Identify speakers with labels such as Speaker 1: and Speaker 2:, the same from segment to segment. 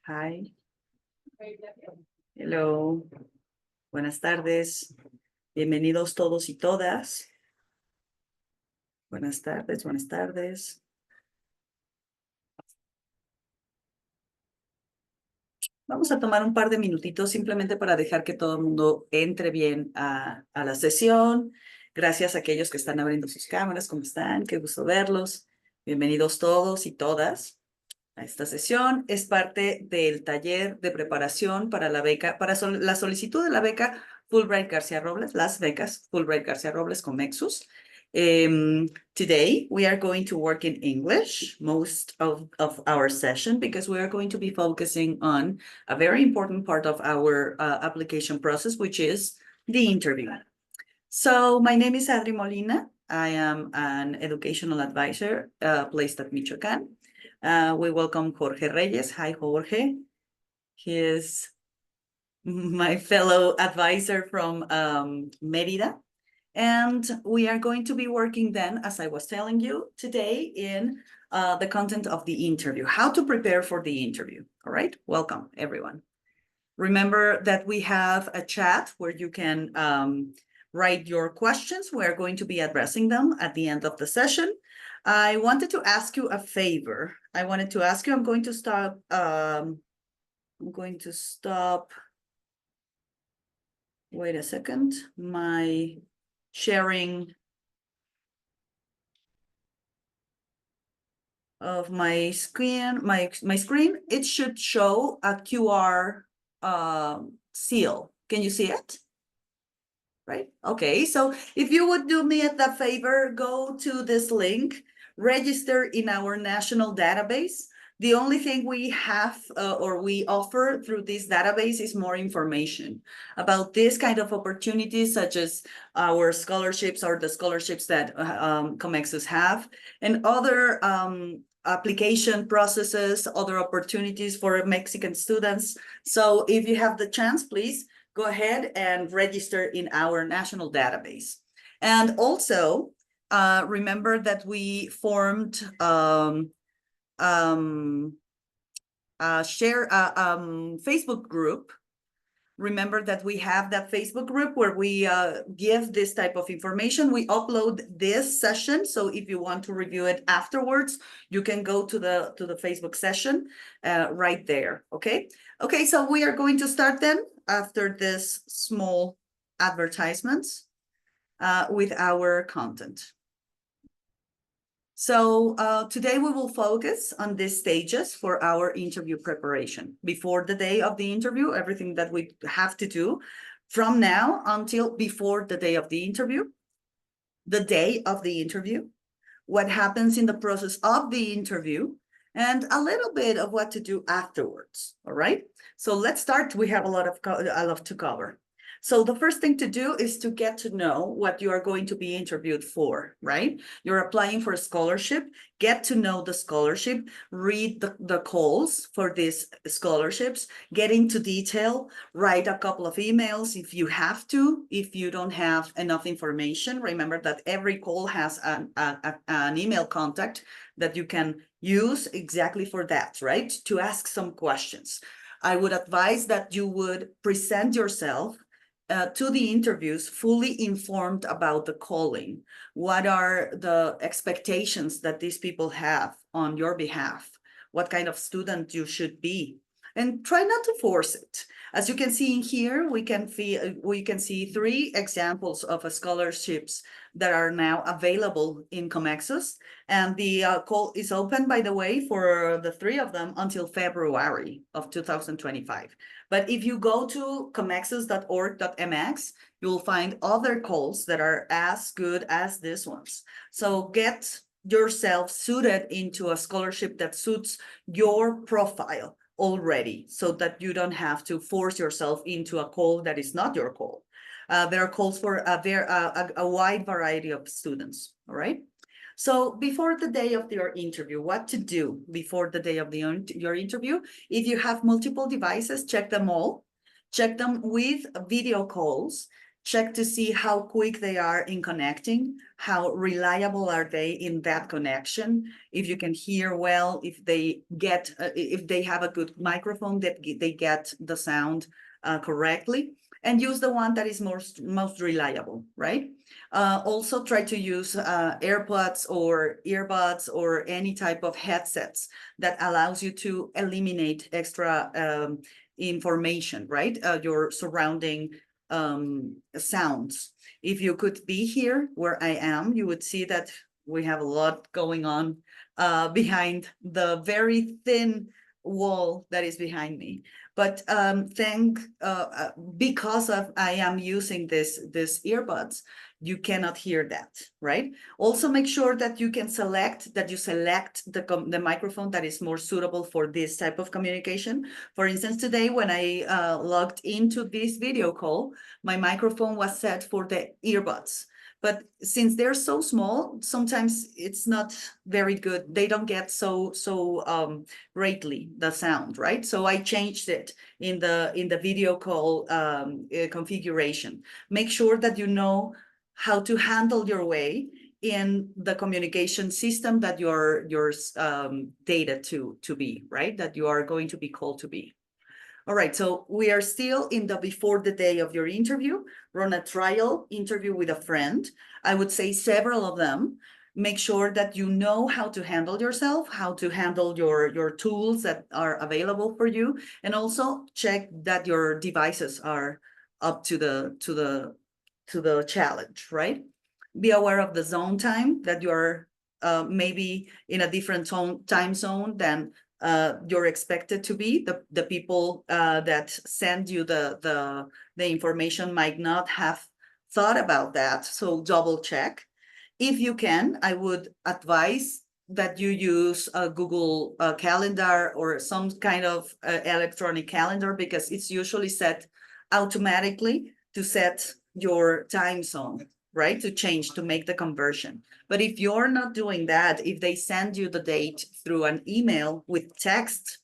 Speaker 1: Hi. Hello. Buenas tardes. Bienvenidos todos y todas. Buenas tardes, buenas tardes. Vamos a tomar un par de minutitos simplemente para dejar que todo el mundo entre bien a la sesión. Gracias a aquellos que están abriendo sus cámaras. ¿Cómo están? Qué gusto verlos. Bienvenidos todos y todas a esta sesión. Es parte del taller de preparación para la beca, para la solicitud de la beca Fulbright García Robles, las becas Fulbright García Robles con Nexus. Today, we are going to work in English most of our session because we are going to be focusing on a very important part of our application process, which is the interview. So my name is Adri Molina. I am an educational advisor placed at Michoacán. We welcome Jorge Reyes. Hi, Jorge. He is my fellow advisor from Mérida. And we are going to be working then, as I was telling you today, in the content of the interview, how to prepare for the interview. All right, welcome everyone. Remember that we have a chat where you can write your questions. We're going to be addressing them at the end of the session. I wanted to ask you a favor. I'm going to stop, wait a second, my sharing of my screen, my screen. It should show a QR seal. Can you see it? Right? Okay, so if you would do me a favor, go to this link, register in our national database. The only thing we have or we offer through this database is more information about this kind of opportunities, such as our scholarships or the scholarships that COMEXUS have, and other application processes, other opportunities for Mexican students. So if you have the chance, please go ahead and register in our national database. And also, remember that we formed a Facebook group. Remember that we have that Facebook group where we give this type of information. We upload this session, so if you want to review it afterwards, you can go to the Facebook session right there. Okay. Okay. So we are going to start then after this small advertisements with our content. So today we will focus on these stages for our interview preparation. Before the day of the interview, everything that we have to do from now until before the day of the interview, the day of the interview, what happens in the process of the interview, and a little bit of what to do afterwards. All right. So let's start. We have a lot to cover. So the first thing to do is to get to know what you are going to be interviewed for, right? You're applying for a scholarship, get to know the scholarship, read the calls for these scholarships, get into detail, write a couple of emails if you have to. If you don't have enough information, remember that every call has an email contact that you can use exactly for that, right? To ask some questions. I would advise that you would present yourself to the interviews fully informed about the calling. What are the expectations that these people have on your behalf? What kind of student you should be? And try not to force it. As you can see in here, we can see 3 examples of scholarships that are now available in COMEXUS. And the call is open, by the way, for the 3 of them until February of 2025. But if you go to comexus.org.mx, you'll find other calls that are as good as these ones. So get yourself suited into a scholarship that suits your profile already, so that you don't have to force yourself into a call that is not your call. There are calls for a wide variety of students, all right? So before the day of your interview, what to do before the day of your interview? If you have multiple devices, check them all. Check them with video calls. check to see how quick they are in connecting, how reliable are they in that connection, if you can hear well, if they have a good microphone, that they get the sound correctly, and use the one that is most reliable, right? Also try to use AirPods or earbuds or any type of headsets that allows you to eliminate extra information, right? Your surrounding sounds. If you could be here where I am, you would see that we have a lot going on behind the very thin wall that is behind me. But because of I am using this earbuds, you cannot hear that, right? Also make sure that you select the microphone that is more suitable for this type of communication. For instance, today when I logged into this video call, my microphone was set for the earbuds. But since they're so small, sometimes it's not very good. They don't get so greatly the sound, right? So I changed it in the video call configuration. Make sure that you know how to handle your way in the communication system that your data to be, right? That you are going to be called to be. All right, so we are still in the before the day of your interview. Run a trial interview with a friend. I would say several of them. Make sure that you know how to handle yourself, how to handle your tools that are available for you, and also check that your devices are up to the challenge, right? Be aware of the zone time, that you're maybe in a different time zone than you're expected to be. The people that send you the information might not have thought about that, so double check. If you can, I would advise that you use a Google Calendar or some kind of electronic calendar, because it's usually set automatically to set your time zone, right? To change, to make the conversion. But if you're not doing that, if they send you the date through an email with text,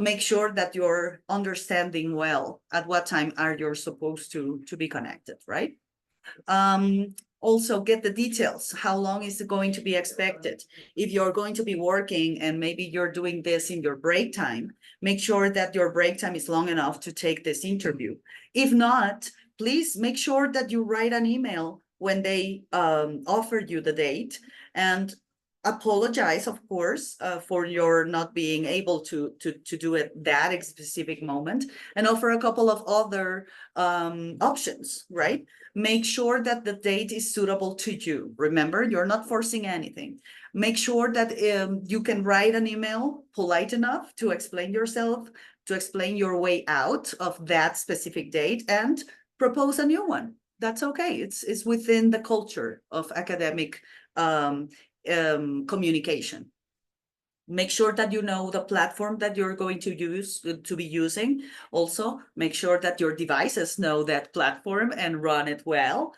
Speaker 1: make sure that you're understanding well at what time are you supposed to be connected, right? Also get the details. How long is it going to be expected? If you're going to be working and maybe you're doing this in your break time, make sure that your break time is long enough to take this interview. If not, please make sure that you write an email when they offer you the date, and apologize, of course, for your not being able to do it that specific moment, and offer a couple of other options, right? Make sure that the date is suitable to you. Remember, you're not forcing anything. Make sure that you can write an email polite enough to explain yourself, to explain your way out of that specific date, and propose a new one. That's okay. It's within the culture of academic communication. Make sure that you know the platform that you're going to be using. Also, make sure that your devices know that platform and run it well.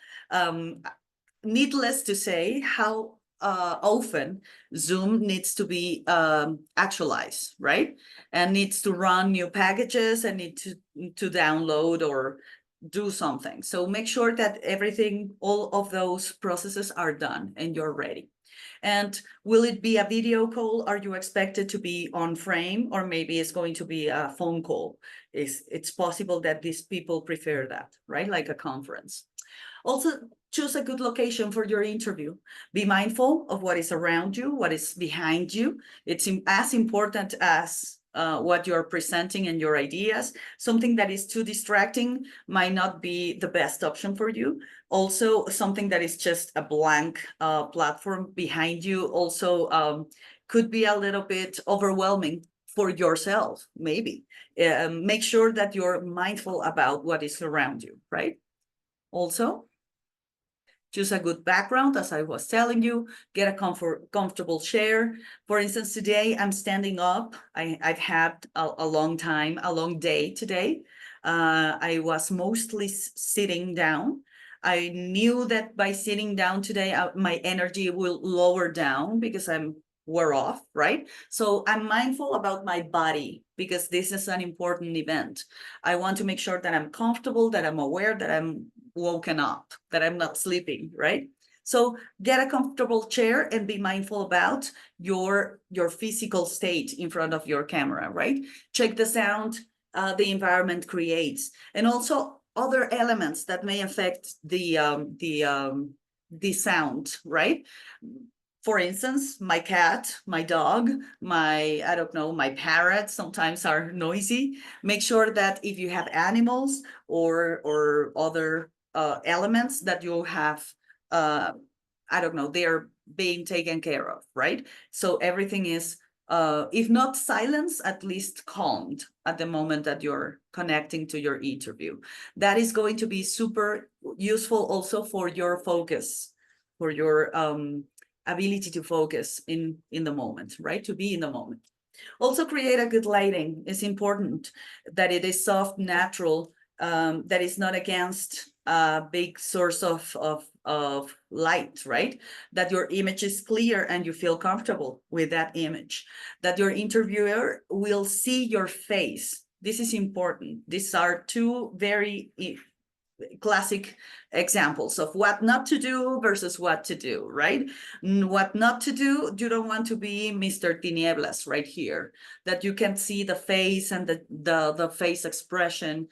Speaker 1: Needless to say, how often Zoom needs to be actualized, right? And needs to run new packages and need to download or do something. So make sure that all of those processes are done and you're ready. And will it be a video call? Are you expected to be on frame, or maybe it's going to be a phone call? It's possible that these people prefer that, right? Like a conference. Also, choose a good location for your interview. Be mindful of what is around you, what is behind you. It's as important as what you're presenting and your ideas. Something that is too distracting might not be the best option for you. Also, something that is just a blank platform behind you also could be a little bit overwhelming for yourself, maybe. Make sure that you're mindful about what is around you, right? Also, choose a good background, as I was telling you. Get a comfortable chair. For instance, today I'm standing up. I've had a long day today. I was mostly sitting down. I knew that by sitting down today, my energy will lower down because I'm wore off, right? So I'm mindful about my body because this is an important event. I want to make sure that I'm comfortable, that I'm aware that I'm woken up, that I'm not sleeping, right? So get a comfortable chair and be mindful about your physical state in front of your camera, right? Check the sound the environment creates, and also other elements that may affect the sound, right? For instance, my cat, my dog, I don't know, my parrot sometimes are noisy. Make sure that if you have animals or other elements that you have, I don't know, they're being taken care of, right? So everything is, if not silence, at least calmed at the moment that you're connecting to your interview. That is going to be super useful also for your focus, for your ability to focus in the moment, right? To be in the moment. Also create a good lighting. It's important that it is soft, natural, that is not against a big source of light, right? That your image is clear and you feel comfortable with that image. That your interviewer will see your face. This is important. These are two very classic examples of what not to do versus what to do, right? What not to do, you don't want to be Mr. Tinieblas right here, that you can see the face and the face expression.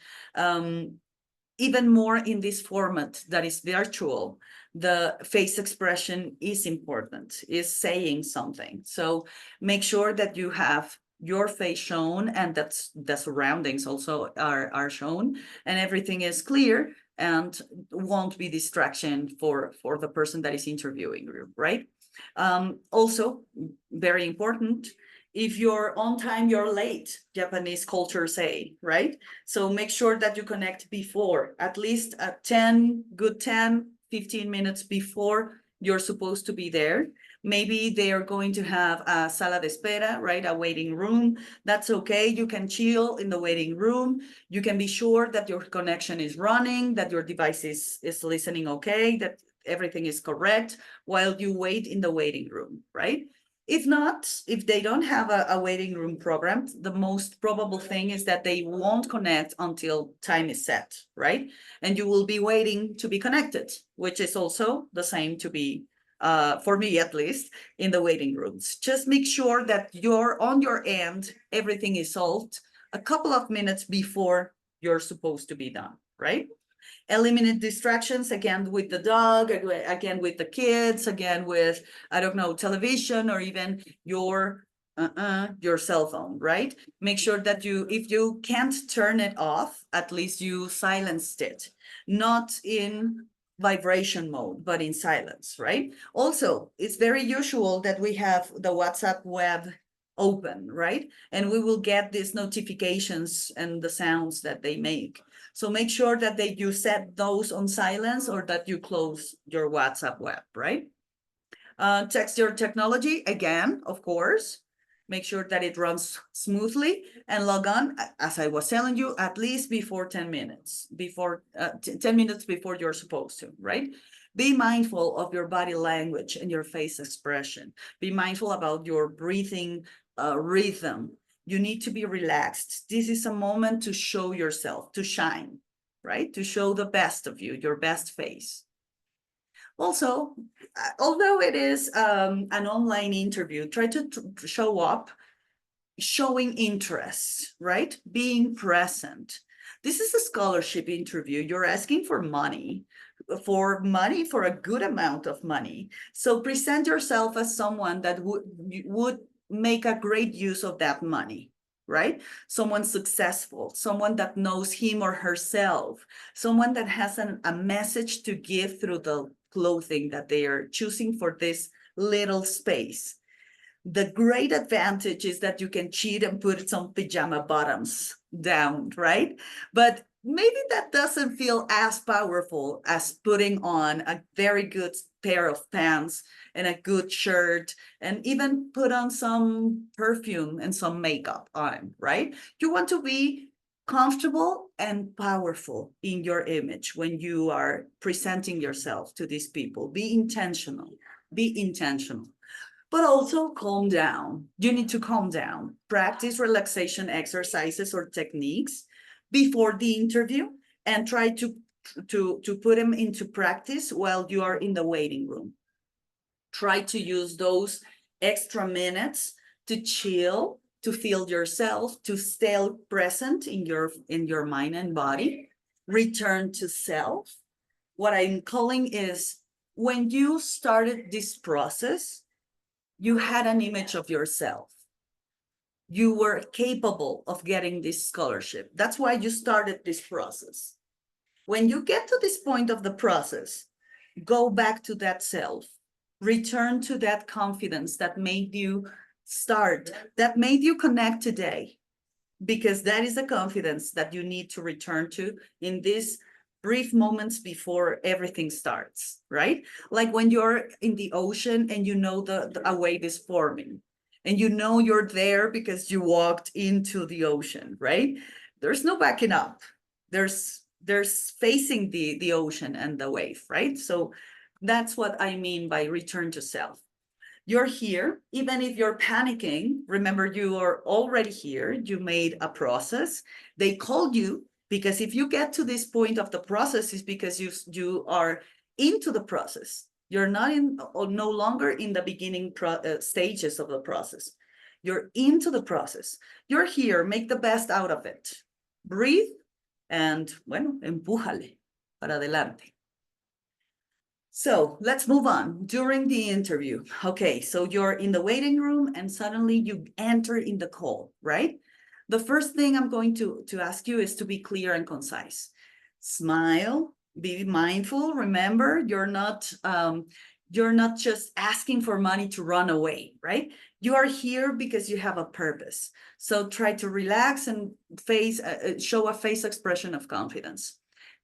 Speaker 1: Even more in this format that is virtual, the face expression is important, is saying something. So make sure that you have your face shown and that the surroundings also are shown and everything is clear and won't be distraction for the person that is interviewing you, right? Also, very important, if you're on time, you're late, Japanese culture say, right? So make sure that you connect before, at least at 10, 15 minutes before you're supposed to be there. Maybe they are going to have a sala de espera, right? A waiting room. That's okay. You can chill in the waiting room. You can be sure that your connection is running, that your device is listening okay, that everything is correct while you wait in the waiting room, right? If not, if they don't have a waiting room programmed, the most probable thing is that they won't connect until time is set, right? And you will be waiting to be connected, which is also the same to be, for me at least, in the waiting rooms. Just make sure that you're on your end, everything is solved a couple of minutes before you're supposed to be done, right? Eliminate distractions, again with the dog, again with the kids, again with, I don't know, television or even your cell phone, right? Make sure that if you can't turn it off, at least you silenced it, not in vibration mode, but in silence, right? Also, it's very usual that we have the WhatsApp web open, right? And we will get these notifications and the sounds that they make. So make sure that you set those on silence or that you close your WhatsApp web, right? Text your technology, again, of course. Make sure that it runs smoothly and log on, as I was telling you, at least before 10 minutes, 10 minutes before you're supposed to, right? Be mindful of your body language and your face expression. Be mindful about your breathing rhythm. You need to be relaxed. This is a moment to show yourself, to shine, right? To show the best of you, your best face. Also, although it is an online interview, try to show up showing interest, right? Being present. This is a scholarship interview. You're asking for money, for a good amount of money. So present yourself as someone that would make a great use of that money, right? Someone successful, someone that knows him or herself, someone that has a message to give through the clothing that they are choosing for this little space. The great advantage is that you can cheat and put some pajama bottoms down, right? But maybe that doesn't feel as powerful as putting on a very good pair of pants and a good shirt and even put on some perfume and some makeup on, right? You want to be comfortable and powerful in your image when you are presenting yourself to these people. Be intentional. Be intentional. but also calm down. You need to calm down. Practice relaxation exercises or techniques before the interview and try to put them into practice while you are in the waiting room. Try to use those extra minutes to chill, to feel yourself, to stay present in your mind and body. Return to self. What I'm calling is, when you started this process, you had an image of yourself. You were capable of getting this scholarship. That's why you started this process. When you get to this point of the process, go back to that self. Return to that confidence that made you start, that made you connect today, because that is the confidence that you need to return to in these brief moments before everything starts, right? Like when you're in the ocean and you know a wave is forming, and you know you're there because you walked into the ocean, right? There's no backing up. There's facing the ocean and the wave, right? So that's what I mean by return to self. You're here, even if you're panicking, remember you are already here, you made a process. They called you because if you get to this point of the process, it's because you are into the process. You're not in, or no longer in the beginning stages of the process. You're into the process. You're here, make the best out of it. Breathe and, bueno, empújale para adelante. So let's move on. During the interview, okay, so you're in the waiting room and suddenly you enter in the call, right? The first thing I'm going to ask you is to be clear and concise. Smile, be mindful. Remember, you're not just asking for money to run away, right? You are here because you have a purpose. So try to relax and show a face expression of confidence.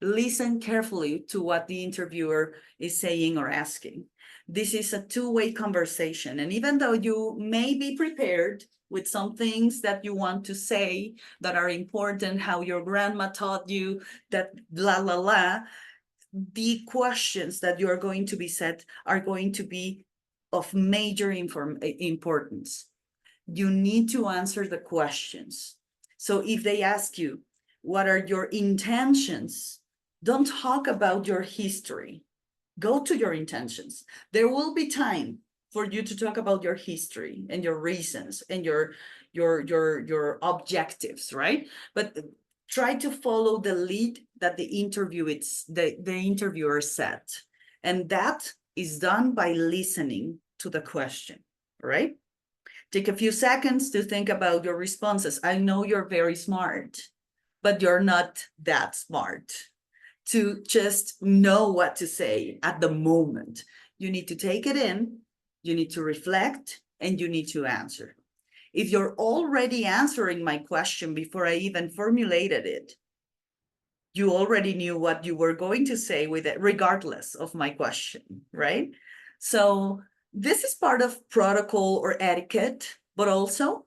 Speaker 1: Listen carefully to what the interviewer is saying or asking. This is a two-way conversation. And even though you may be prepared with some things that you want to say that are important, how your grandma taught you, that la la la, the questions that you are going to be set are going to be of major importance. You need to answer the questions. So if they ask you, what are your intentions? Don't talk about your history. Go to your intentions. There will be time for you to talk about your history and your reasons and your objectives, right? But try to follow the lead that the interviewer set. And that is done by listening to the question, right? Take a few seconds to think about your responses. I know you're very smart, but you're not that smart to just know what to say at the moment. You need to take it in, you need to reflect, and you need to answer. If you're already answering my question before I even formulated it, you already knew what you were going to say with it, regardless of my question, right? So this is part of protocol or etiquette, but also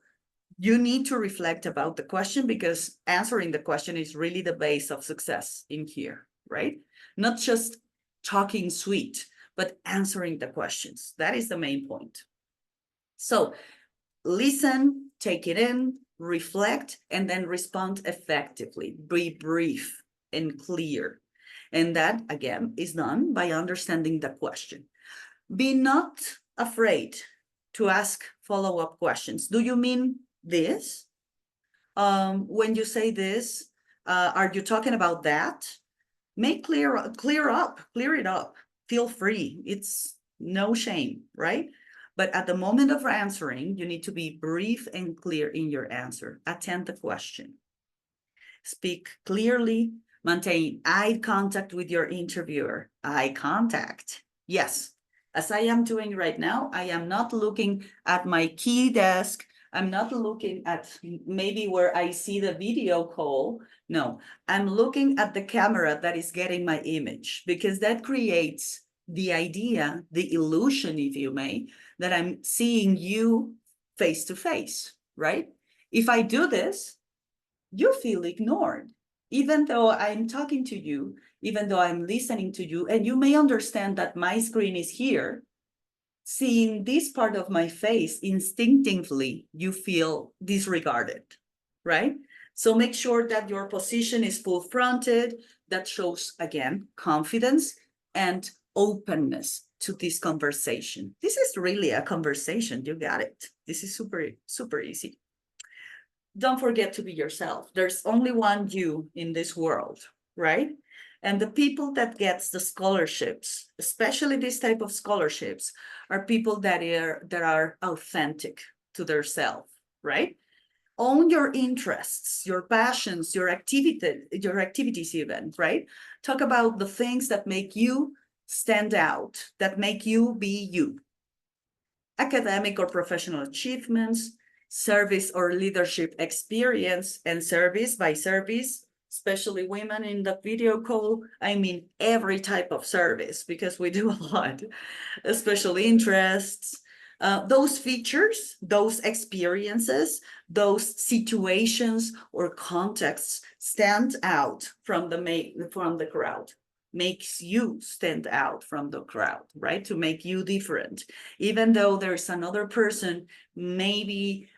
Speaker 1: you need to reflect about the question, because answering the question is really the base of success in here, right? Not just talking sweet, but answering the questions. That is the main point. So listen, take it in, reflect, and then respond effectively. Be brief and clear. And that, again, is done by understanding the question. Be not afraid to ask follow-up questions. Do you mean this? When you say this, are you talking about that? Make clear it up. Feel free. It's no shame, right? But at the moment of answering, you need to be brief and clear in your answer. Attend the question. Speak clearly. Maintain eye contact with your interviewer. Eye contact. Yes, as I am doing right now, I am not looking at my key desk. I'm not looking at maybe where I see the video call. No, I'm looking at the camera that is getting my image, because that creates the idea, the illusion, if you may, that I'm seeing you face to face, right? If I do this, you feel ignored. Even though I'm talking to you, even though I'm listening to you, and you may understand that my screen is here, seeing this part of my face, instinctively, you feel disregarded, right? So make sure that your position is full fronted. That shows, again, confidence and openness to this conversation. This is really a conversation. You got it. This is super, super easy. Don't forget to be yourself. There's only one you in this world, right? And the people that gets the scholarships, especially this type of scholarships, are people that are authentic to their self, right? Own your interests, your passions, your activities even, right? Talk about the things that make you stand out, that make you be you. Academic or professional achievements, service or leadership experience, and service by service, especially women in the video call. I mean, every type of service, because we do a lot, special interests. Those features, those experiences, those situations or contexts stand out from the crowd, makes you stand out from the crowd, right? To make you different, even though there's another person maybe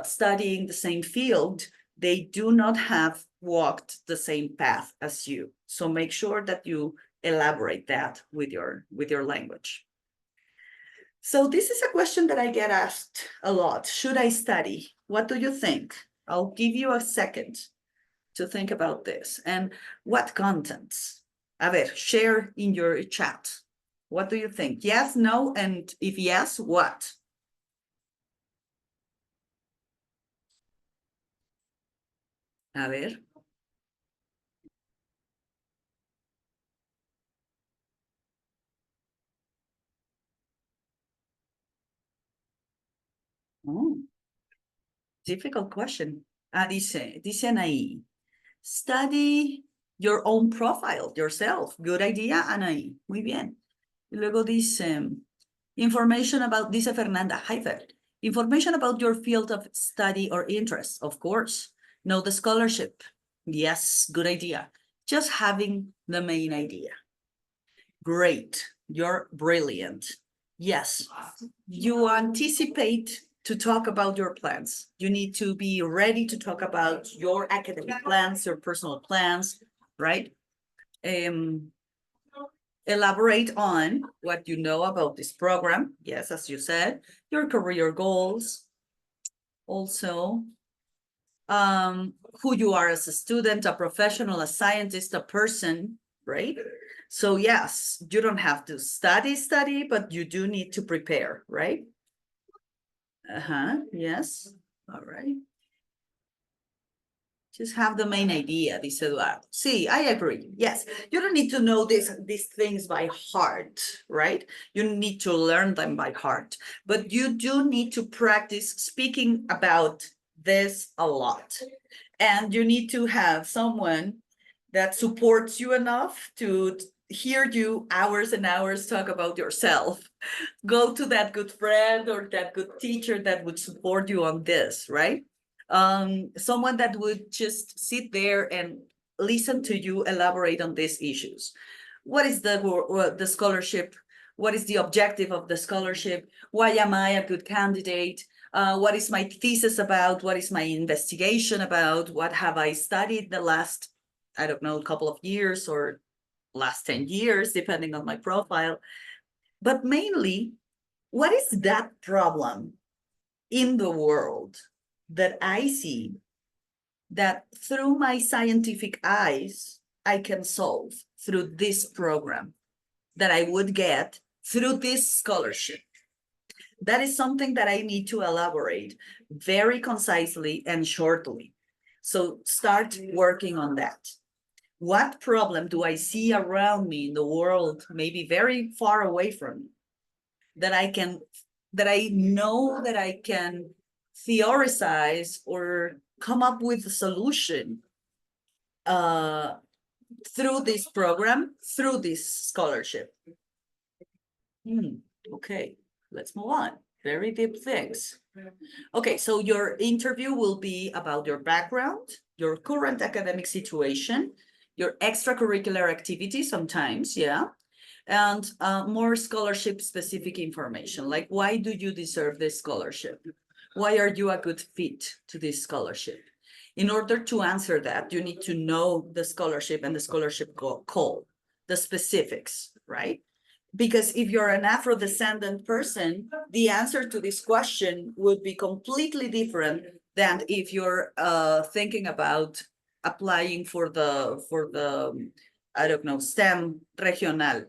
Speaker 1: studying the same field, they do not have walked the same path as you. So make sure that you elaborate that with your language. So this is a question that I get asked a lot. Should I study? What do you think? I'll give you a second to think about this. And what contents? A ver, share in your chat. What do you think? Yes, no, and if yes, what? A ver. Oh, difficult question. Dicen ahí, study your own profile, yourself. Good idea, Anaí. Muy bien. Y luego dice, information about, dice Fernanda, hi Fer. Information about your field of study or interest, of course. Know the scholarship. Yes, good idea. Just having the main idea. Great, you're brilliant. Yes, you anticipate to talk about your plans. You need to be ready to talk about your academic plans, your personal plans, right? Elaborate on what you know about this program. Yes, as you said, your career goals. Also, who you are as a student, a professional, a scientist, a person, right? So yes, you don't have to study, but you do need to prepare, right? Yes, all right. Just have the main idea, dice Eduardo. See, I agree. Yes, you don't need to know these things by heart, right? You need to learn them by heart, but you do need to practice speaking about this a lot. And you need to have someone that supports you enough to hear you hours and hours talk about yourself. Go to that good friend or that good teacher that would support you on this, right? Someone that would just sit there and listen to you elaborate on these issues. What is the scholarship? What is the objective of the scholarship? Why am I a good candidate? What is my thesis about? What is my investigation about? What have I studied the last, I don't know, couple of years or last 10 years, depending on my profile. But mainly, what is that problem in the world that I see that through my scientific eyes, I can solve through this program that I would get through this scholarship? That is something that I need to elaborate very concisely and shortly. So start working on that. What problem do I see around me in the world, maybe very far away from me, that I know that I can theorize or come up with a solution through this program, through this scholarship? Okay, let's move on. Very deep things. Okay, so your interview will be about your background, your current academic situation, your extracurricular activities sometimes, yeah. and more scholarship-specific information, like why do you deserve this scholarship? Why are you a good fit to this scholarship? In order to answer that, you need to know the scholarship and the scholarship call, the specifics, right? Because if you're an Afro-descendant person, the answer to this question would be completely different than if you're thinking about applying for the I don't know, STEM regional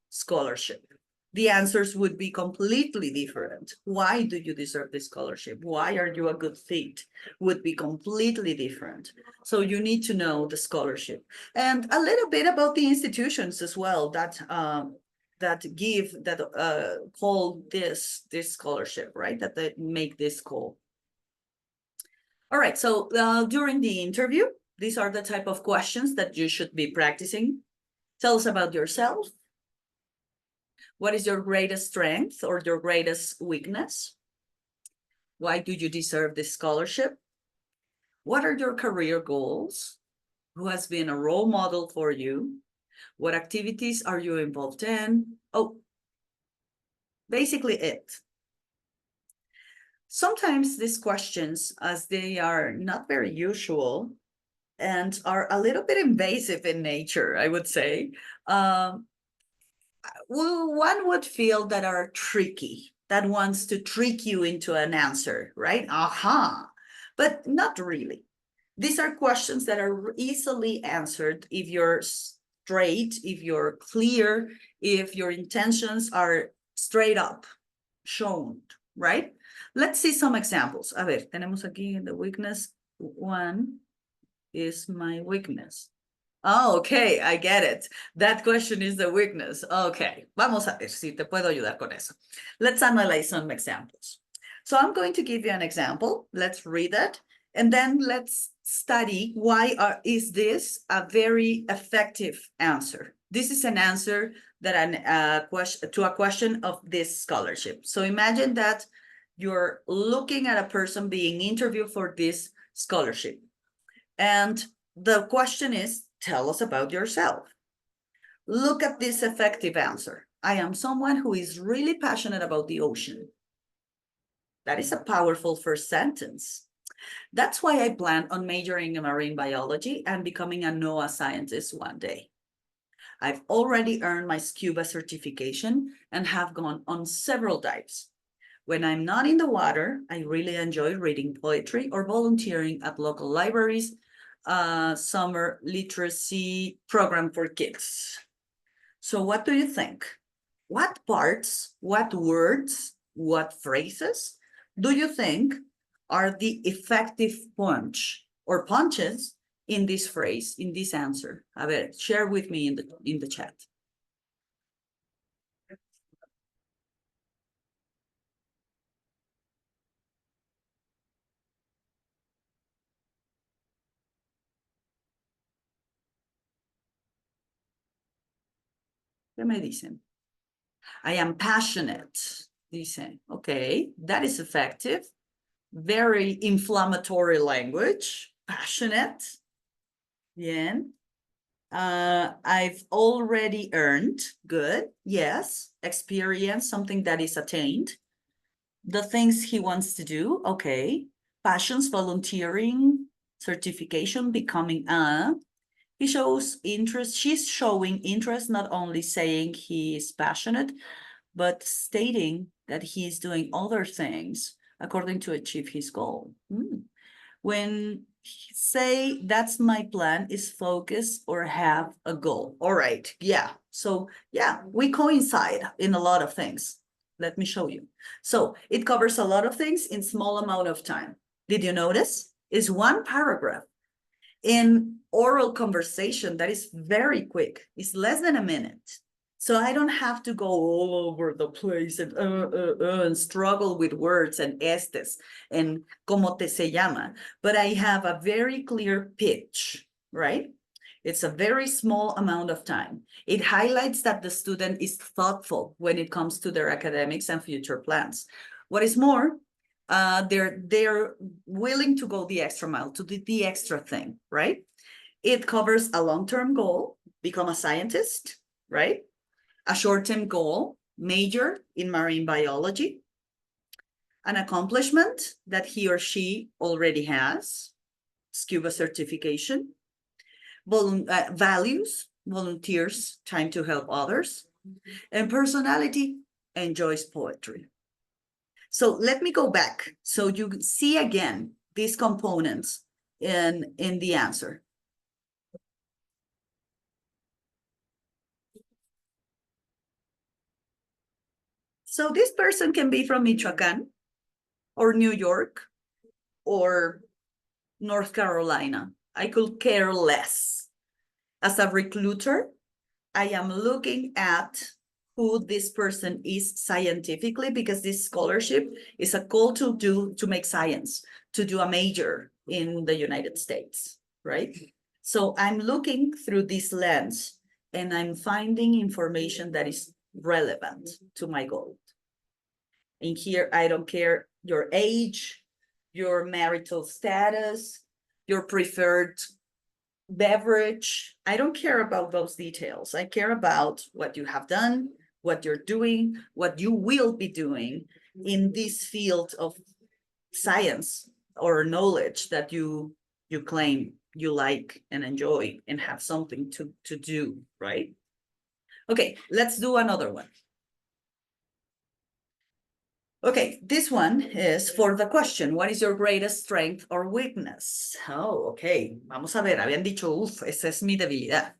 Speaker 1: scholarship. The answers would be completely different. Why do you deserve this scholarship? Why are you a good fit? Would be completely different. So you need to know the scholarship and a little bit about the institutions as well that call this scholarship, right? That they make this call. All right, so during the interview, these are the type of questions that you should be practicing. Tell us about yourself. What is your greatest strength or your greatest weakness? Why do you deserve this scholarship? What are your career goals? Who has been a role model for you? What activities are you involved in? Oh, basically it. Sometimes these questions, as they are not very usual and are a little bit invasive in nature, I would say, one would feel that are tricky, that wants to trick you into an answer, right? Aha, but not really. These are questions that are easily answered if you're straight, if you're clear, if your intentions are straight up shown, right? Let's see some examples. A ver, tenemos aquí the weakness. One is my weakness. Oh, okay, I get it. That question is the weakness. Okay, vamos a ver si te puedo ayudar con eso. Let's analyze some examples. So I'm going to give you an example. Let's read it. And then let's study why is this a very effective answer. This is an answer that to a question of this scholarship. So imagine that you're looking at a person being interviewed for this scholarship. And the question is, tell us about yourself. Look at this effective answer. I am someone who is really passionate about the ocean. That is a powerful first sentence. That's why I plan on majoring in marine biology and becoming a NOAA scientist one day. I've already earned my scuba certification and have gone on several dives. When I'm not in the water, I really enjoy reading poetry or volunteering at local libraries, summer literacy program for kids. So what do you think? What parts, what words, what phrases do you think are the effective punch or punches in this phrase, in this answer? A ver, share with me in the chat. ¿Qué me dicen? I am passionate, dicen. Okay, that is effective. Very inflammatory language, passionate. Bien. I've already earned, good, yes. Experience, something that is attained. The things he wants to do, okay. Passions, volunteering, certification, becoming a. He shows interest, she's showing interest, not only saying he is passionate, but stating that he is doing other things according to achieve his goal. When say that's my plan is focus or have a goal. All right, yeah. So yeah, we coincide in a lot of things. Let me show you. So it covers a lot of things in small amount of time. Did you notice? It's one paragraph. In oral conversation, that is very quick. It's less than a minute. So I don't have to go all over the place and struggle with words and estes and como te se llama. But I have a very clear pitch, right? It's a very small amount of time. It highlights that the student is thoughtful when it comes to their academics and future plans. What is more, they're willing to go the extra mile, to do the extra thing, right? It covers a long-term goal, become a scientist, right? a short-term goal, major in marine biology, an accomplishment that he or she already has, scuba certification, values, volunteers, time to help others, and personality, enjoys poetry. So let me go back so you see again these components in the answer. So this person can be from Michoacan or New York or North Carolina. I could care less. As a recruiter, I am looking at who this person is scientifically, because this scholarship is a call to make science, to do a major in the United States, right? So I'm looking through this lens and I'm finding information that is relevant to my goal. In here, I don't care your age, your marital status, your preferred beverage. I don't care about those details. I care about what you have done, what you're doing, what you will be doing in this field of science or knowledge that you claim you like and enjoy and have something to do, right? Okay, let's do another one. Okay, this one is for the question, what is your greatest strength or weakness? Oh, okay, vamos a ver, habían dicho, esa es mi debilidad.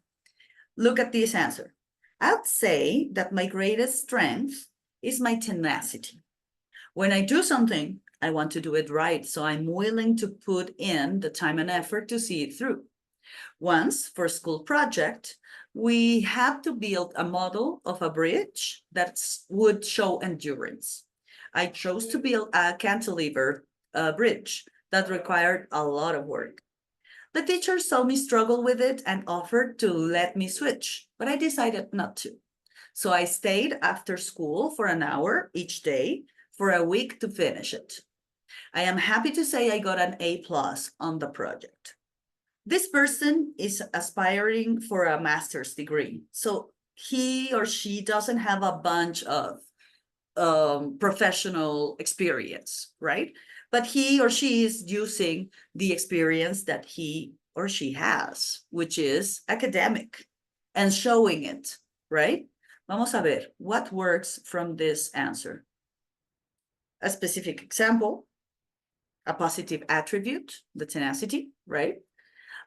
Speaker 1: Look at this answer. I'd say that my greatest strength is my tenacity. When I do something, I want to do it right, so I'm willing to put in the time and effort to see it through. Once, for a school project, we had to build a model of a bridge that would show endurance. I chose to build a cantilever bridge that required a lot of work. The teacher saw me struggle with it and offered to let me switch, but I decided not to. So I stayed after school for an hour each day for a week to finish it. I am happy to say I got an A+ on the project. This person is aspiring for a master's degree, so he or she doesn't have a bunch of professional experience, right? But he or she is using the experience that he or she has, which is academic, and showing it, right? Vamos a ver what works from this answer. A specific example, a positive attribute, the tenacity, right?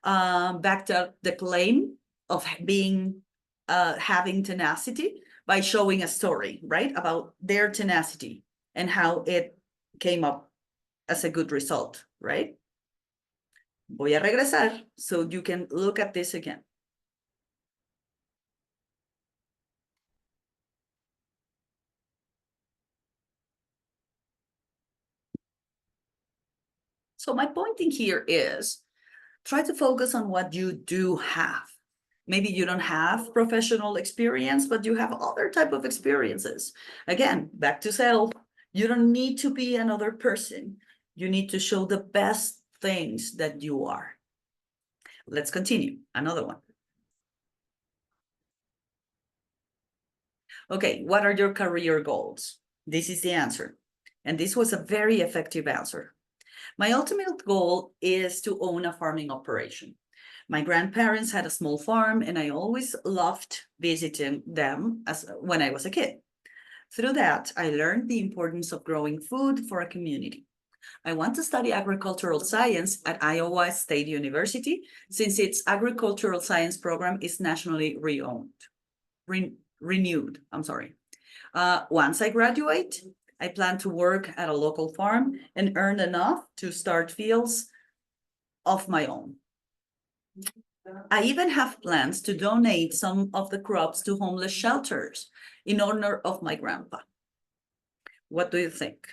Speaker 1: Backed up the claim of being having tenacity by showing a story, right, about their tenacity and how it came up as a good result, right? Voy a regresar so you can look at this again. So my point in here is try to focus on what you do have. Maybe you don't have professional experience, but you have other type of experiences. Again, back to self. You don't need to be another person. You need to show the best things that you are. Let's continue. Another one. Okay, what are your career goals? This is the answer. And this was a very effective answer. My ultimate goal is to own a farming operation. My grandparents had a small farm, and I always loved visiting them when I was a kid. Through that, I learned the importance of growing food for a community. I want to study agricultural science at Iowa State University, since its agricultural science program is nationally renewed. Once I graduate, I plan to work at a local farm and earn enough to start fields of my own. I even have plans to donate some of the crops to homeless shelters in honor of my grandpa. What do you think?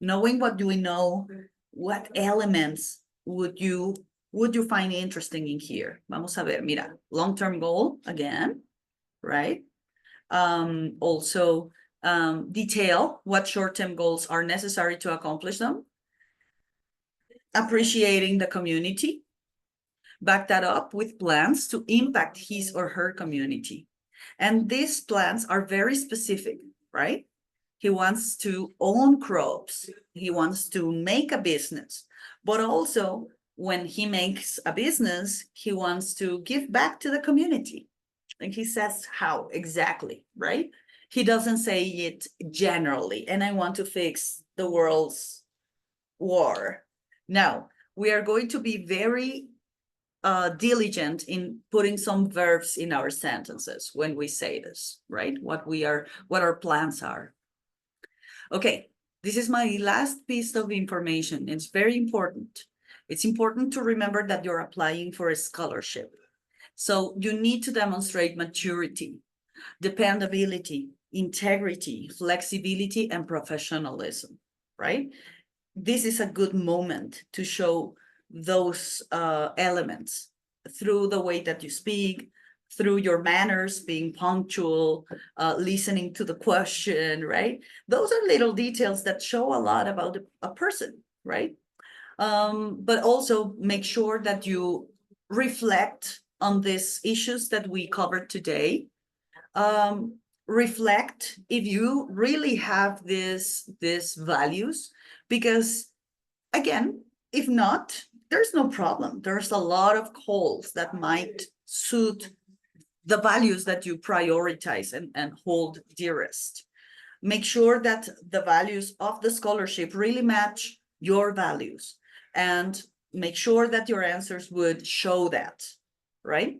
Speaker 1: Knowing what do we know, what elements would you find interesting in here? Vamos a ver, mira, long-term goal again, right? Also, detail what short-term goals are necessary to accomplish them. Appreciating the community. Back that up with plans to impact his or her community. And these plans are very specific, right? He wants to own crops. He wants to make a business, but also when he makes a business, he wants to give back to the community. And he says how exactly, right? He doesn't say it generally, and I want to fix the world's war. No, we are going to be very diligent in putting some verbs in our sentences when we say this, right? What our plans are. Okay, this is my last piece of information. It's very important. It's important to remember that you're applying for a scholarship. So you need to demonstrate maturity, dependability, integrity, flexibility, and professionalism, right? This is a good moment to show those elements through the way that you speak, through your manners, being punctual, listening to the question, right? Those are little details that show a lot about a person, right? But also make sure that you reflect on these issues that we covered today. Reflect if you really have these values, because again, if not, there's no problem. There's a lot of calls that might suit the values that you prioritize and hold dearest. Make sure that the values of the scholarship really match your values, and make sure that your answers would show that, right?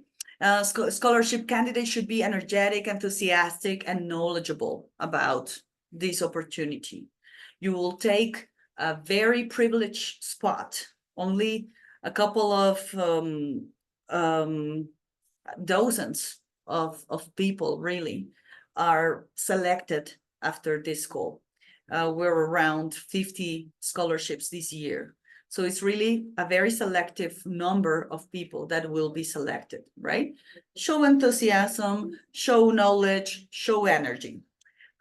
Speaker 1: Scholarship candidates should be energetic, enthusiastic, and knowledgeable about this opportunity. You will take a very privileged spot. Only a couple of dozens of people really are selected after this call. We're around 50 scholarships this year. So it's really a very selective number of people that will be selected, right? Show enthusiasm, show knowledge, show energy.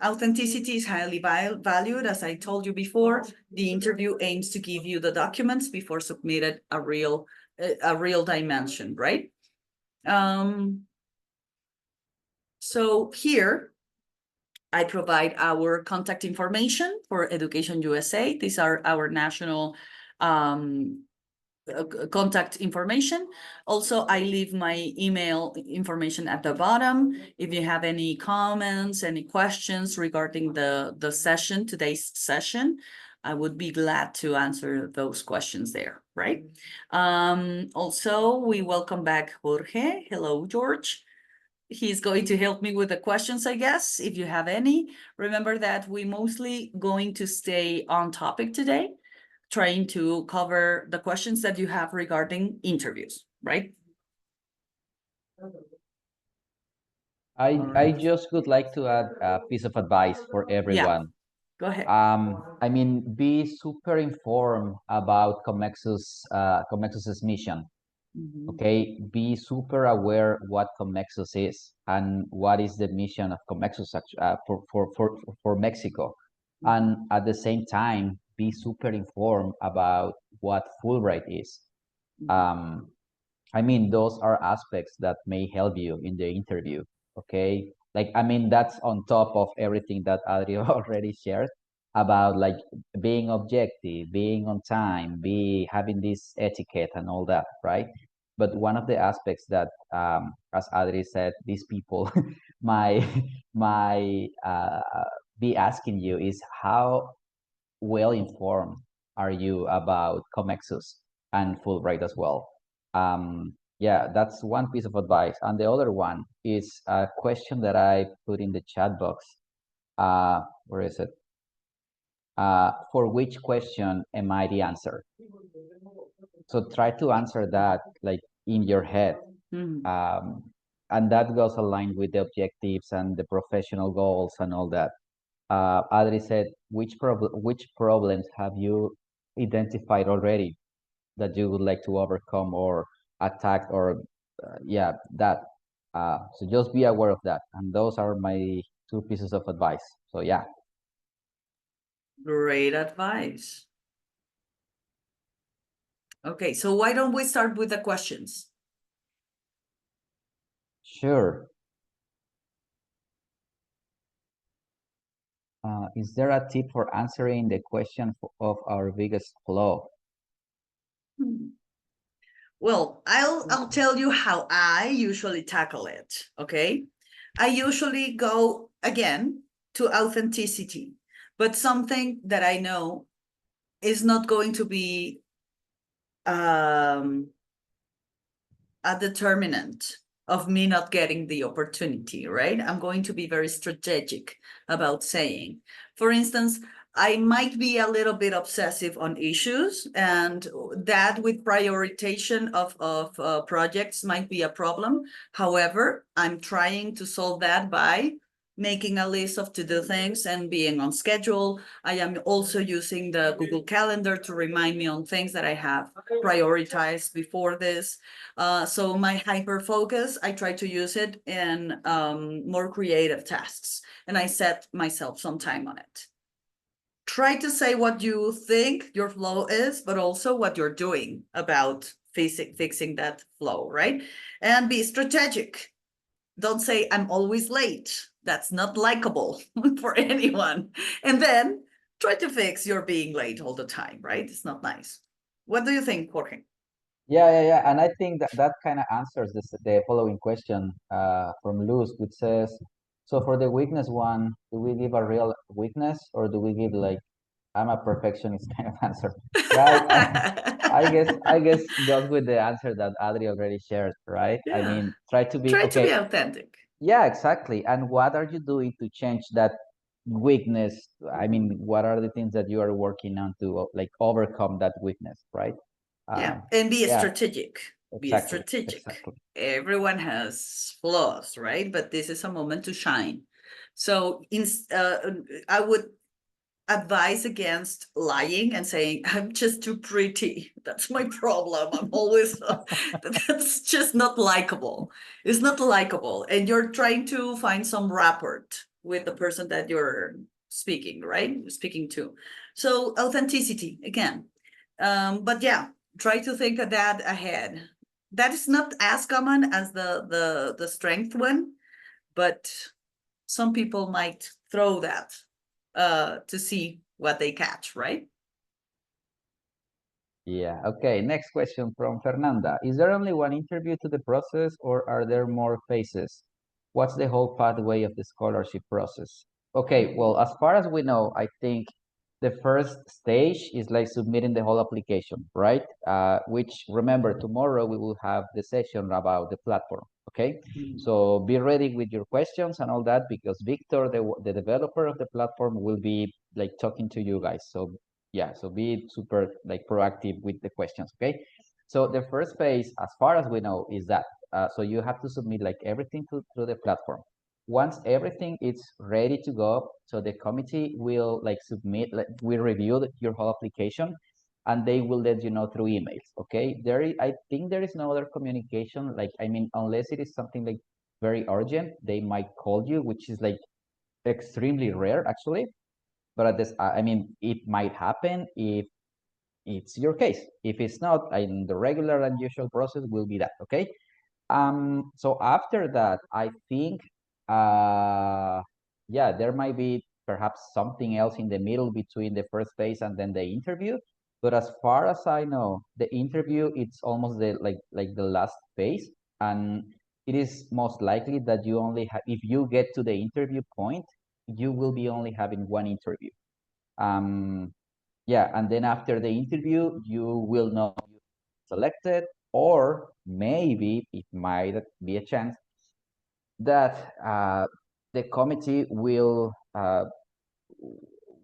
Speaker 1: Authenticity is highly valued. As I told you before, the interview aims to give you the documents before submitted a real dimension, right? So here, I provide our contact information for Education USA. These are our national contact information. Also, I leave my email information at the bottom. If you have any comments, any questions regarding the session, today's session, I would be glad to answer those questions there, right? Also, we welcome back Jorge. Hello, George. He's going to help me with the questions, I guess, if you have any. Remember that we mostly going to stay on topic today, trying to cover the questions that you have regarding interviews, right?
Speaker 2: I just would like to add a piece of advice for
Speaker 1: Yeah,
Speaker 2: everyone.
Speaker 1: go ahead.
Speaker 2: I mean, be super informed about Comexus's mission.
Speaker 1: Mhm.
Speaker 2: Okay, be super aware what Comexus is and what is the mission of Comexus for Mexico, and at the same time, be super informed about what Fulbright is. Um, I mean, those are aspects that may help you in the interview. Okay. Like, I mean, that's on top of everything that Adri already shared about like being objective, being on time, having this etiquette and all that, right? But one of the aspects that, as Adri said, these people might be asking you is how well informed are you about Comexus and Fulbright as well? Yeah, that's one piece of advice. And the other one is a question that I put in the chat box. Where is it? For which question am I the answer? So try to answer that like in your head.
Speaker 1: Mhm.
Speaker 2: And that goes aligned with the objectives and the professional goals and all that. Adri said, which problems have you identified already that you would like to overcome or attack or yeah, that. So just be aware of that. And those are my two pieces of advice. So yeah.
Speaker 1: Great advice. Okay, so why don't we start with the questions?
Speaker 2: Sure. Is there a tip for answering the question of our biggest flaw?
Speaker 1: Hmm. Well, I'll tell you how I usually tackle it, okay? I usually go again to authenticity, but something that I know is not going to be a determinant of me not getting the opportunity, right? I'm going to be very strategic about saying. For instance, I might be a little bit obsessive on issues, and that with prioritization of projects might be a problem. However, I'm trying to solve that by making a list of to-do things and being on schedule. I am also using the Google Calendar to remind me on things that I have prioritized before this. So my hyper focus, I try to use it in more creative tasks, and I set myself some time on it. Try to say what you think your flow is, but also what you're doing about fixing that flow, right? And be strategic. Don't say I'm always late. That's not likable for anyone. And then try to fix your being late all the time, right? It's not nice. What do you think, Jorge?
Speaker 2: Yeah. And I think that that kind of answers the following question from Luz, which says, so for the weakness one, do we give a real weakness or do we give like I'm a perfectionist kind of answer? Yeah, I guess goes with the answer that Adri already shared, right? I
Speaker 1: Yeah.
Speaker 2: mean, try to be
Speaker 1: Try to be
Speaker 2: okay.
Speaker 1: authentic.
Speaker 2: Yeah, exactly. And what are you doing to change that weakness? I mean, what are the things that you are working on to like overcome that weakness, right?
Speaker 1: Yeah.
Speaker 2: Um,
Speaker 1: And be
Speaker 2: yeah,
Speaker 1: strategic. Be
Speaker 2: exactly,
Speaker 1: strategic.
Speaker 2: exactly.
Speaker 1: Everyone has flaws, right? But this is a moment to shine. So I would advise against lying and saying, I'm just too pretty. That's my problem. I'm always, that's just not likable. It's not likable. And you're trying to find some rapport with the person that you're speaking, right? Speaking to. So authenticity again. But yeah, try to think of that ahead. That is not as common as the strength one, but some people might throw that to see what they catch, right?
Speaker 2: Yeah. Okay. Next question from Fernanda. Is there only one interview to the process or are there more phases? What's the whole pathway of the scholarship process? Okay. Well, as far as we know, I think the first stage is like submitting the whole application, right? Which remember, tomorrow we will have the session about the platform. Okay. So be ready with your questions and all that because Victor, the developer of the platform, will be like talking to you guys. So yeah, so be super like proactive with the questions, okay? So the first phase, as far as we know, is that so you have to submit like everything through the platform. Once everything is ready to go, so the committee will like submit, like, will review your whole application, and they will let you know through emails. Okay, I think there is no other communication. Like I mean, unless it is something like very urgent, they might call you, which is like extremely rare actually. But at this, I mean, it might happen if it's your case. If it's not, in the regular and usual process will be that, okay? So after that, I think, yeah, there might be perhaps something else in the middle between the first phase and then the interview. But as far as I know, the interview it's almost the like the last phase, and it is most likely that you only have if you get to the interview point, you will be only having one interview. Um, yeah, and then after the interview, you will know you selected, or maybe it might be a chance that the committee will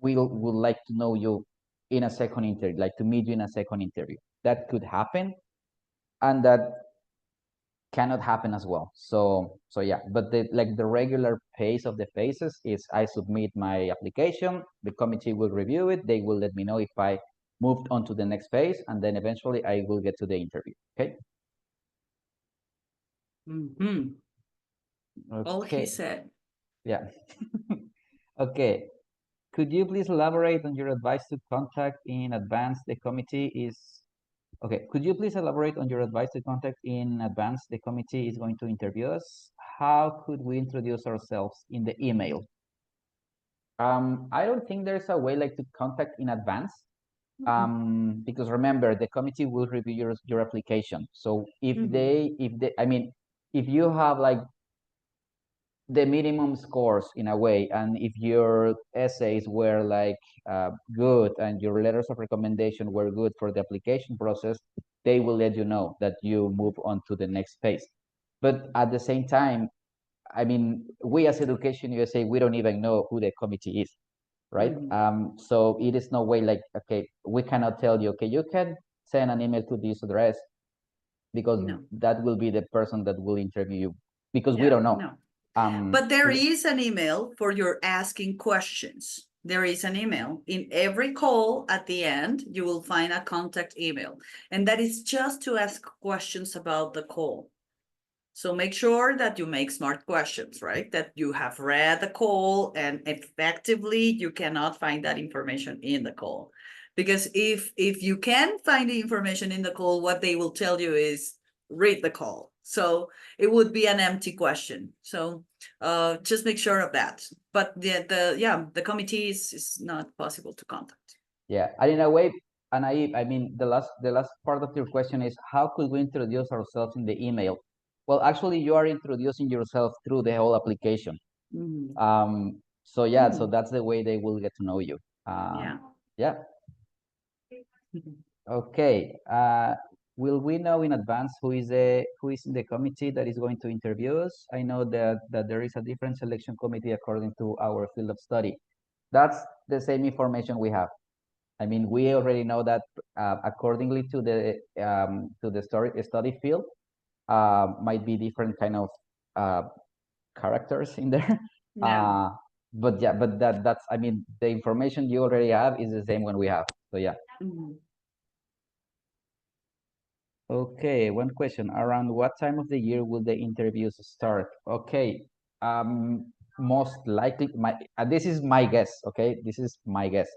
Speaker 2: would like to know you in a second interview, like to meet you in a second interview. That could happen, and that cannot happen as well. So yeah, but the regular pace of the phases is I submit my application, the committee will review it, they will let me know if I moved on to the next phase, and then eventually I will get to the interview. Okay.
Speaker 1: Mm-hmm. All he
Speaker 2: Okay.
Speaker 1: said.
Speaker 2: Yeah. Okay. Could you please elaborate on your advice to contact in advance the committee is okay. Could you please elaborate on your advice to contact in advance the committee is going to interview us? How could we introduce ourselves in the email? I don't think there's a way like to contact in advance.
Speaker 1: Mhm.
Speaker 2: Because remember, the committee will review your application. So if they, I mean, if you have like the minimum scores in a way, and if your essays were like good and your letters of recommendation were good for the application process, they will let you know that you move on to the next phase. But at the same time, I mean, we as Education USA, we don't even know who the committee is, right? So it is no way like, okay, we cannot tell you, okay, you can send an email to this address because
Speaker 1: No.
Speaker 2: that will be the person that will interview you, because we
Speaker 1: Yeah,
Speaker 2: don't know.
Speaker 1: no. But there
Speaker 2: So
Speaker 1: is an email for your asking questions. There is an email. In every call at the end, you will find a contact email. And that is just to ask questions about the call. So make sure that you make smart questions, right? That you have read the call and effectively you cannot find that information in the call. Because if you can find the information in the call, what they will tell you is read the call. So it would be an empty question. So just make sure of that. But the committee is not possible to contact.
Speaker 2: yeah, and in a way, and I mean, the last part of your question is how could we introduce ourselves in the email? Well, actually, you are introducing yourself through the whole application. So yeah, so that's the way they will get to know you.
Speaker 1: Yeah.
Speaker 2: Yeah. Okay. Will we know in advance who is in the committee that is going to interview us? I know that there is a different selection committee according to our field of study. That's the same information we have. I mean, we already know that accordingly to the study field, might be different kind of characters in there.
Speaker 1: Yeah.
Speaker 2: But yeah, but that's I mean, the information you already have is the same one we have. So yeah.
Speaker 1: Mhm.
Speaker 2: Okay, one question. Around what time of the year will the interviews start? Okay, most likely, this is my guess, okay? This is my guess.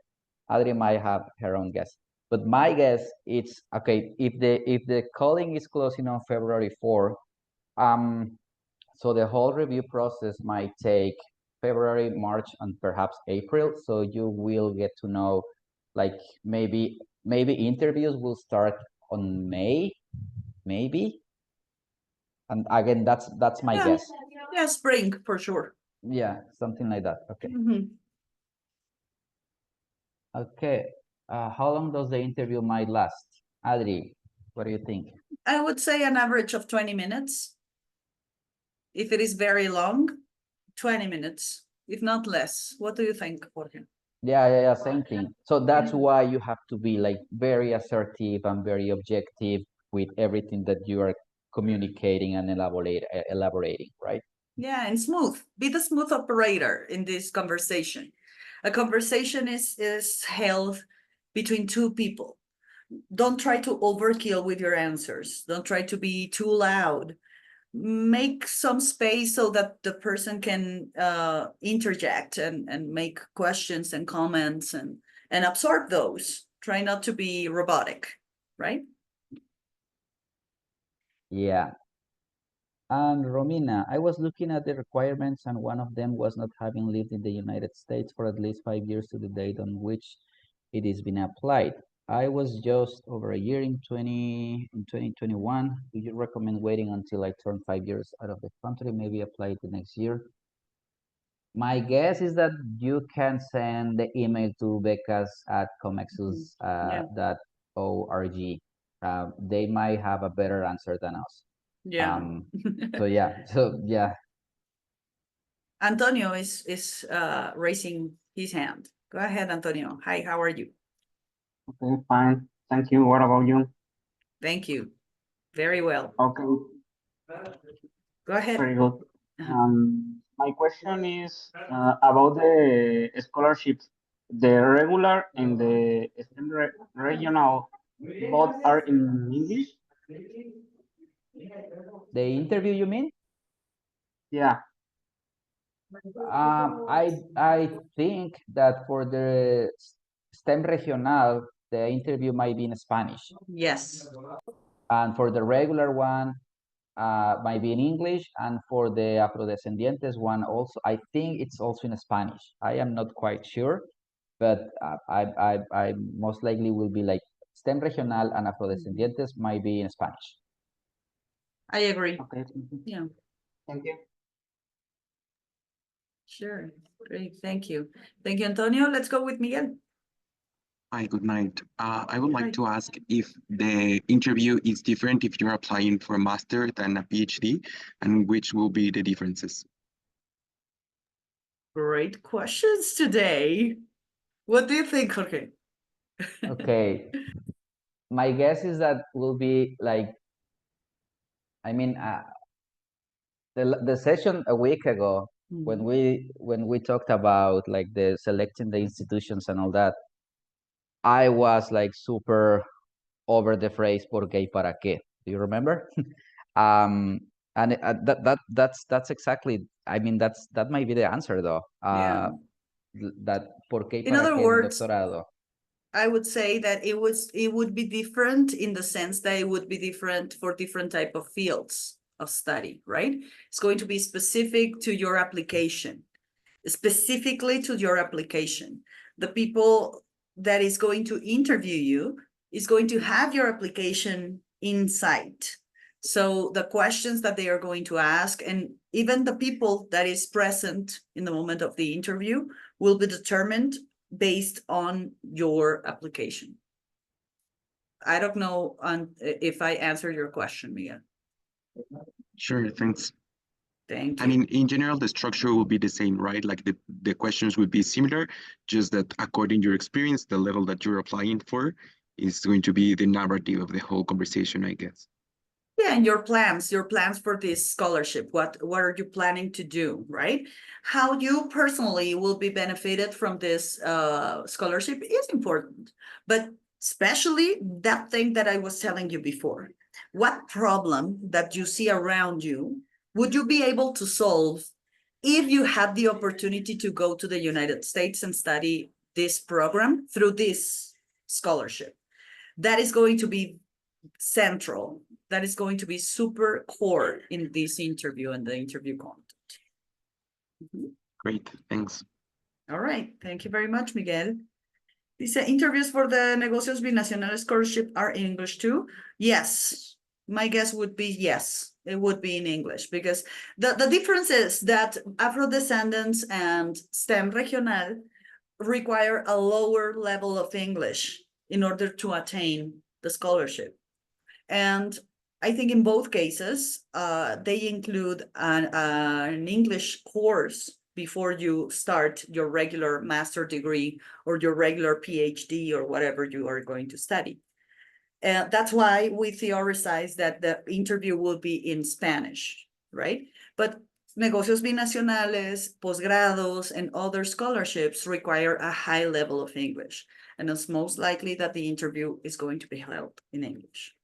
Speaker 2: Adri might have her own guess. But my guess, it's, okay, if the calling is closing on February 4, so the whole review process might take February, March, and perhaps April. So you will get to know, like, maybe interviews will start on May, maybe. And again, that's my
Speaker 1: Yeah.
Speaker 2: guess.
Speaker 1: Yeah, spring for sure.
Speaker 2: Yeah, something like that. Okay.
Speaker 1: Mhm.
Speaker 2: Okay. How long does the interview might last? Adri, what do you think?
Speaker 1: I would say an average of 20 minutes. If it is very long, 20 minutes, if not less. What do you think, Jorge?
Speaker 2: Yeah, same thing. So that's why you have to be like very assertive and very objective with everything that you are communicating and elaborating, right?
Speaker 1: Yeah, and smooth. Be the smooth operator in this conversation. A conversation is held between two people. Don't try to overkill with your answers. Don't try to be too loud. Make some space so that the person can interject and make questions and comments and absorb those. Try not to be robotic, right?
Speaker 2: Yeah. And Romina, I was looking at the requirements, and one of them was not having lived in the United States for at least 5 years to the date on which it is been applied. I was just over a year in 2021. Do you recommend waiting until I turn 5 years out of the country, maybe apply it the next year? My guess is that you can send the email to becas at comexus
Speaker 1: Yeah.
Speaker 2: dot org. They might have a better answer than us.
Speaker 1: Yeah.
Speaker 2: Um, so yeah, so yeah,
Speaker 1: Antonio is raising his hand. Go ahead, Antonio. Hi, how are you?
Speaker 3: Okay, fine. Thank you. What about you?
Speaker 1: Thank you. Very well.
Speaker 3: Okay,
Speaker 1: Go ahead.
Speaker 3: very good.
Speaker 1: Uh-huh.
Speaker 3: My question is about the scholarships. The regular and the STEM regional, both are in English?
Speaker 2: the interview you mean?
Speaker 3: Yeah.
Speaker 2: I think that for the STEM regional, the interview might be in Spanish,
Speaker 1: Yes.
Speaker 2: and for the regular one, might be in English, and for the Afrodescendientes one also, I think it's also in Spanish. I am not quite sure, but I most likely will be like STEM Regional and Afrodescendientes might be in Spanish.
Speaker 1: I agree.
Speaker 3: Okay, thank you.
Speaker 1: Yeah,
Speaker 3: Thank you.
Speaker 1: sure. Great, thank you. Thank you, Antonio. Let's go with Miguel.
Speaker 4: Hi, good night. I would like
Speaker 1: Hi.
Speaker 4: to ask if the interview is different if you're applying for a master than a PhD, and which will be the differences.
Speaker 1: Great questions today. What do you think, Jorge?
Speaker 2: Okay. My guess is that will be like, I mean, the session a week ago when we talked about like the selecting the institutions and all that, I was like super over the phrase "por qué y para qué." Do you remember? um, and that's exactly. I mean, that might be the answer though.
Speaker 1: Yeah.
Speaker 2: That por qué y
Speaker 1: In
Speaker 2: para
Speaker 1: other
Speaker 2: qué el
Speaker 1: words,
Speaker 2: doctorado.
Speaker 1: I would say that it would be different in the sense that it would be different for different type of fields of study, right? It's going to be specific to your application, specifically to your application. The people that is going to interview you is going to have your application in sight. So the questions that they are going to ask, and even the people that is present in the moment of the interview, will be determined based on your application. I don't know if I answered your question, Mia.
Speaker 4: Sure, thanks.
Speaker 1: Thank you.
Speaker 4: I mean, in general, the structure will be the same, right? Like the questions would be similar, just that according to your experience, the level that you're applying for is going to be the narrative of the whole conversation, I guess.
Speaker 1: Yeah, and your plans for this scholarship. What are you planning to do, right? How you personally will be benefited from this scholarship is important, but especially that thing that I was telling you before. What problem that you see around you would you be able to solve if you had the opportunity to go to the United States and study this program through this scholarship? That is going to be central. That is going to be super core in this interview and the interview content.
Speaker 4: Great, thanks.
Speaker 1: All right, thank you very much, Miguel. Dice, interviews for the Negocios Binacionales scholarship are in English too? Yes, my guess would be yes, it would be in English, because the difference is that Afro-descendants and STEM Regional require a lower level of English in order to attain the scholarship. And I think in both cases, they include an English course before you start your regular master degree or your regular PhD or whatever you are going to study. And that's why we theorize that the interview will be in Spanish, right? But negocios binacionales, posgrados, and other scholarships require a high level of English. And it's most likely that the interview is going to be held in English.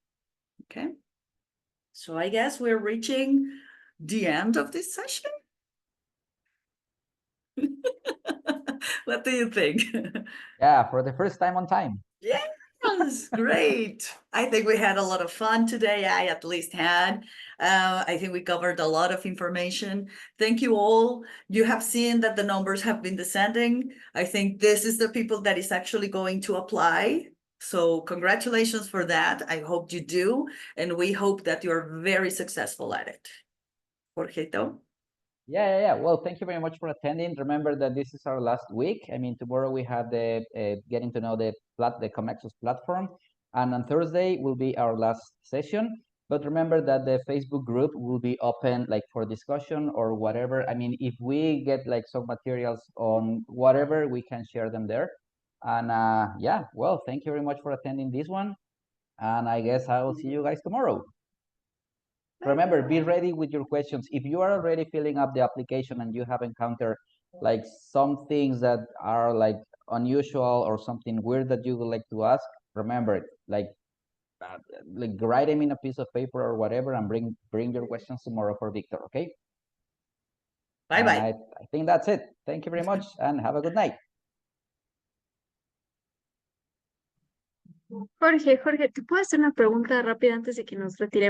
Speaker 1: Okay, so I guess we're reaching the end of this session. What do you think?
Speaker 2: Yeah, for the first time on time.
Speaker 1: Yes, great. I think we had a lot of fun today. I at least had. I think we covered a lot of information. Thank you all. You have seen that the numbers have been descending. I think this is the people that is actually going to apply. So congratulations for that. I hope you do. And we hope that you're very successful at it. Jorgito?
Speaker 2: Yeah. Well, thank you very much for attending. Remember that this is our last week. I mean, tomorrow we have the getting to know the Comexos platform, and on Thursday will be our last session. But remember that the Facebook group will be open like for discussion or whatever. I mean, if we get like some materials on whatever, we can share them there. And yeah, well, thank you very much for attending this one. And I guess I will see you guys tomorrow. Remember, be ready with your questions. If you are already filling up the application and you have encountered like some things that are like unusual or something weird that you would like to ask, remember, like write them in a piece of paper or whatever and bring your questions tomorrow for Victor, okay?
Speaker 1: Bye-bye.
Speaker 2: I think that's it. Thank you very much and have a good night.
Speaker 5: Jorge, ¿te puedo hacer una pregunta rápida antes de que nos retiremos?